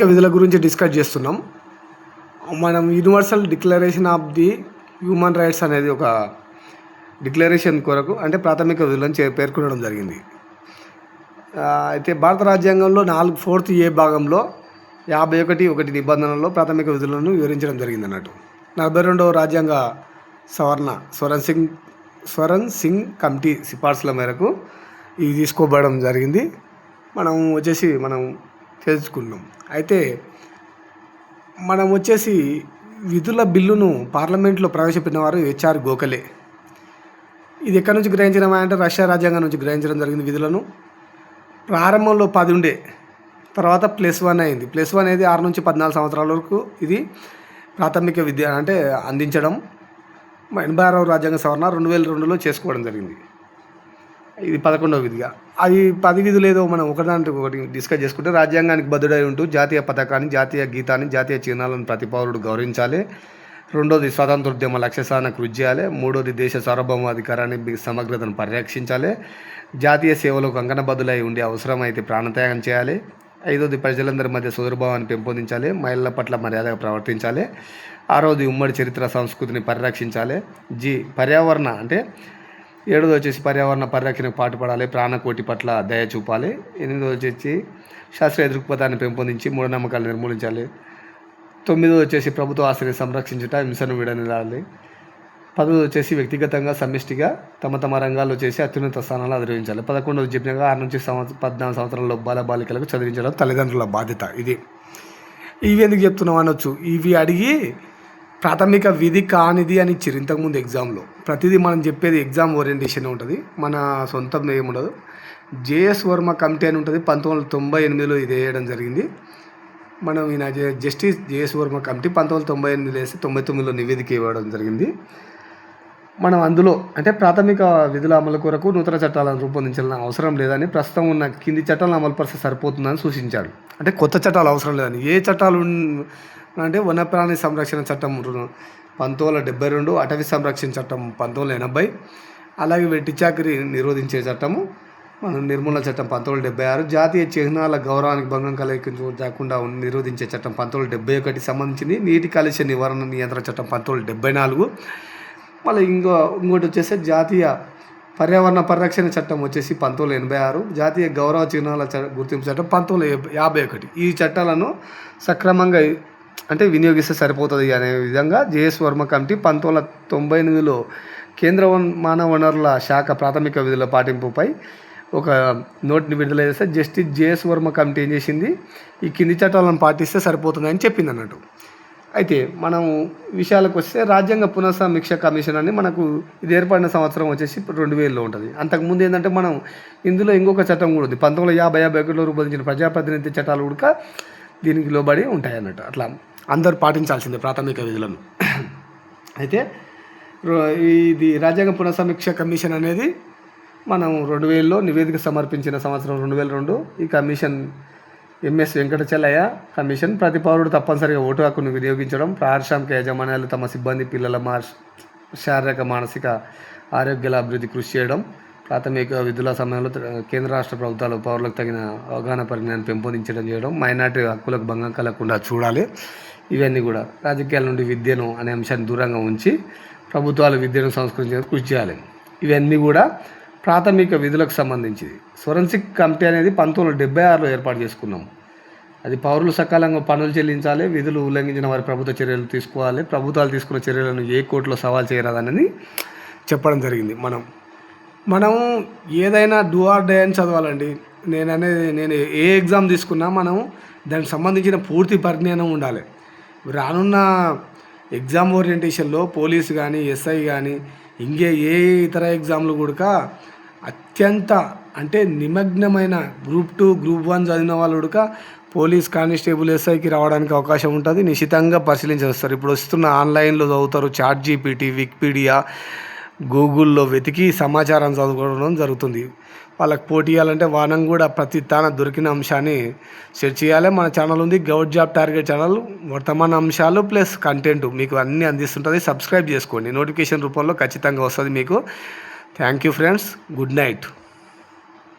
విధుల గురించి డిస్కస్ చేస్తున్నాం. మనం universal declaration of the human rights అనేది ఒక డిక్లరేషన్ కొరకు అంటే ప్రాథమిక విధులను పేర్కొనడం జరిగింది. అయితే భారత రాజ్యాంగంలో 4th ఏ భాగంలో 51(1) నిబంధనల్లో ప్రాథమిక విధులను వివరించడం జరిగింది అన్నట్టు. 42వ రాజ్యాంగ సవరణ స్వరణ్ సింగ్ కమిటీ సిఫార్సుల మేరకు ఇవి తీసుకోబడడం జరిగింది. మనం తెలుసుకున్నాం. అయితే మనం విధుల బిల్లును పార్లమెంట్లో ప్రవేశపెట్టిన వారు హెచ్ఆర్ గోఖలే. ఇది ఎక్కడి నుంచి గ్రహించడం అంటే రష్యా రాజ్యాంగం నుంచి గ్రహించడం జరిగింది. విధులను ప్రారంభంలో 10 ఉండే, తర్వాత +1 అయింది. +1 అనేది 6 నుంచి 14 సంవత్సరాల వరకు ఇది ప్రాథమిక విద్య అంటే అందించడం. 86వ రాజ్యాంగ సవరణ 2002లో చేసుకోవడం జరిగింది. ఇది 11వ విధిగా. అవి 10 విధులు ఏదో మనం ఒకటి డిస్కస్ చేసుకుంటే, రాజ్యాంగానికి బద్ధుడై ఉంటూ జాతీయ పతాకాన్ని, జాతీయ గీతాన్ని, జాతీయ చిహ్నాలను ప్రతి పౌరుడు గౌరవించాలి. 2వది స్వాతంత్రోద్యమ లక్ష్య సాధన కృషి చేయాలి. 3వది దేశ సార్వభౌమాధికారాన్ని సమగ్రతను పరిరక్షించాలి. జాతీయ సేవలకు కంకణబద్ధులై ఉండే అవసరమైతే ప్రాణత్యాగం చేయాలి. 5వది ప్రజలందరి మధ్య సోదరభావాన్ని పెంపొందించాలి. మహిళల పట్ల మర్యాదగా ప్రవర్తించాలి. 6వది ఉమ్మడి చరిత్ర సంస్కృతిని పరిరక్షించాలి. పర్యావరణ అంటే 7వది పర్యావరణ పరిరక్షణకు పాటుపడాలి. ప్రాణకోటి పట్ల దయ చూపాలి. 8వది శాస్త్రీయ దృక్పథాన్ని పెంపొందించి మూఢనమ్మకాలు నిర్మూలించాలి. 9వది ప్రభుత్వ ఆస్తిని సంరక్షించుట, హింసను విడనాడాలి. 10వది వ్యక్తిగతంగా సమిష్టిగా తమ రంగాల్లో అత్యున్నత స్థానాలు అధిరోహించాలి. 11వది చెప్పినగా 6 నుంచి 14 సంవత్సరాల బాలికలకు చదివించడం తల్లిదండ్రుల బాధ్యత. ఇవి ఎందుకు చెప్తున్నాం అనొచ్చు. ఇవి అడిగి ప్రాథమిక విధి కానిది అని ఇచ్చారు ఇంతకుముందు ఎగ్జామ్లో. ప్రతిదీ మనం చెప్పేది ఎగ్జామ్ ఓరియంటేషన్ ఉంటుంది, మన సొంతం ఏముండదు. జేఎస్ వర్మ కమిటీ అని ఉంటుంది. 1998లో ఇది వేయడం జరిగింది. మనం ఈయన జస్టిస్ జేఎస్ వర్మ కమిటీ 1998 వేసి 99లో నివేదిక ఇవ్వడం జరిగింది. మనం అందులో అంటే ప్రాథమిక విధుల అమలు కొరకు నూతన చట్టాలను రూపొందించాలని అవసరం లేదని, ప్రస్తుతం ఉన్న కింది చట్టాలను అమలుపరిస్తే సరిపోతుందని సూచించాడు. అంటే కొత్త చట్టాలు అవసరం లేదని. ఏ చట్టాలు అంటే వన్యప్రాణి సంరక్షణ చట్టం 1972, అటవీ సంరక్షణ చట్టం 1980, అలాగే వెట్టి చాకిరీ నిరోధించే చట్టము నిర్మూలన చట్టం 1976, జాతీయ చిహ్నాల గౌరవానికి భంగం కలిగించకుండా నిరోధించే చట్టం 1971 సంబంధించింది. నీటి కాలుష్య నివారణ నియంత్రణ చట్టం 1974. మళ్ళీ ఇంకోటి జాతీయ పర్యావరణ పరిరక్షణ చట్టం 1986, జాతీయ గౌరవ చిహ్నాల గుర్తింపు చట్టం 1951. ఈ చట్టాలను సక్రమంగా అంటే వినియోగిస్తే సరిపోతుంది అనే విధంగా జేఎస్ వర్మ కమిటీ 1998లో కేంద్ర మానవ వనరుల శాఖ ప్రాథమిక విధుల పాటింపుపై ఒక నోట్ని విడుదల చేస్తే జస్టిస్ జేఎస్ వర్మ కమిటీ ఏం చేసింది, ఈ కింది చట్టాలను పాటిస్తే సరిపోతుందని చెప్పింది అన్నట్టు. అయితే మనం విషయాలకు వస్తే రాజ్యాంగ పునఃసమీక్ష కమిషన్ అని మనకు ఇది ఏర్పడిన సంవత్సరం 2000లో ఉంటుంది. అంతకుముందు ఏంటంటే మనం ఇందులో ఇంకొక చట్టం కూడా ఉంది. 1951లో రూపొందించిన ప్రజాప్రతినిధి చట్టాలు కూడా దీనికి లోబడి ఉంటాయి అన్నట్టు. అట్లా అందరూ పాటించాల్సిందే ప్రాథమిక విధులను. అయితే ఇది రాజ్యాంగ పునఃసమీక్ష కమిషన్ అనేది మనం 2000లో నివేదిక సమర్పించిన సంవత్సరం 2002. ఈ కమిషన్ ఎంఎస్ వెంకటచలయ్య కమిషన్ ప్రతి పౌరుడు తప్పనిసరిగా ఓటు హక్కును వినియోగించడం, పారిశ్రామిక యాజమాన్యాలు తమ సిబ్బంది పిల్లల శారీరక మానసిక ఆరోగ్యాల అభివృద్ధి కృషి చేయడం, ప్రాథమిక విధుల సమయంలో కేంద్ర రాష్ట్ర ప్రభుత్వాలు పౌరులకు తగిన అవగాహన పరిజ్ఞానాన్ని పెంపొందించడం చేయడం, మైనార్టీ హక్కులకు భంగం కలగకుండా చూడాలి. ఇవన్నీ కూడా రాజకీయాల నుండి విద్యను అనే అంశాన్ని దూరంగా ఉంచి ప్రభుత్వాలు విద్యను సంస్కరించేందుకు కృషి చేయాలి. ఇవన్నీ కూడా ప్రాథమిక విధులకు సంబంధించింది. ఫోరెన్సిక్ కమిటీ అనేది 1976లో ఏర్పాటు చేసుకున్నాం. అది పౌరులు సకాలంగా పన్నులు చెల్లించాలి, విధులు ఉల్లంఘించిన వారి ప్రభుత్వ చర్యలు తీసుకోవాలి, ప్రభుత్వాలు తీసుకున్న చర్యలను ఏ కోర్టులో సవాల్ చేయరాదని చెప్పడం జరిగింది. మనం ఏదైనా డూ ఆర్ డే అని చదవాలండి. నేను ఏ ఎగ్జామ్ తీసుకున్నా మనం దానికి సంబంధించిన పూర్తి పరిజ్ఞానం ఉండాలి. రానున్న ఎగ్జామ్ ఓరియంటేషన్లో పోలీసు కానీ, ఎస్ఐ కానీ, ఏ ఇతర ఎగ్జామ్లు కూడా అత్యంత అంటే నిమగ్నమైన గ్రూప్ 2, గ్రూప్ 1 చదివిన వాళ్ళు కూడా పోలీస్ కానిస్టేబుల్, ఎస్ఐకి రావడానికి అవకాశం ఉంటుంది. నిశితంగా పరిశీలించేస్తారు. ఇప్పుడు వస్తున్న ఆన్లైన్లో చదువుతారు. ChatGPT, వికీపీడియా, గూగుల్లో వెతికి సమాచారం చదువుకోవడం జరుగుతుంది. వాళ్ళకి పోటీ ఇవ్వాలంటే మనం కూడా ప్రతి తాన దొరికిన అంశాన్ని సెర్చ్ చేయాలి. మన ఛానల్ ఉంది గవర్నమెంట్ జాబ్ టార్గెట్ ఛానల్. వర్తమాన అంశాలు ప్లస్ కంటెంట్ మీకు అన్నీ అందిస్తుంటుంది. సబ్స్క్రైబ్ చేసుకోండి, నోటిఫికేషన్ రూపంలో ఖచ్చితంగా వస్తుంది మీకు. Thank you friends, good night.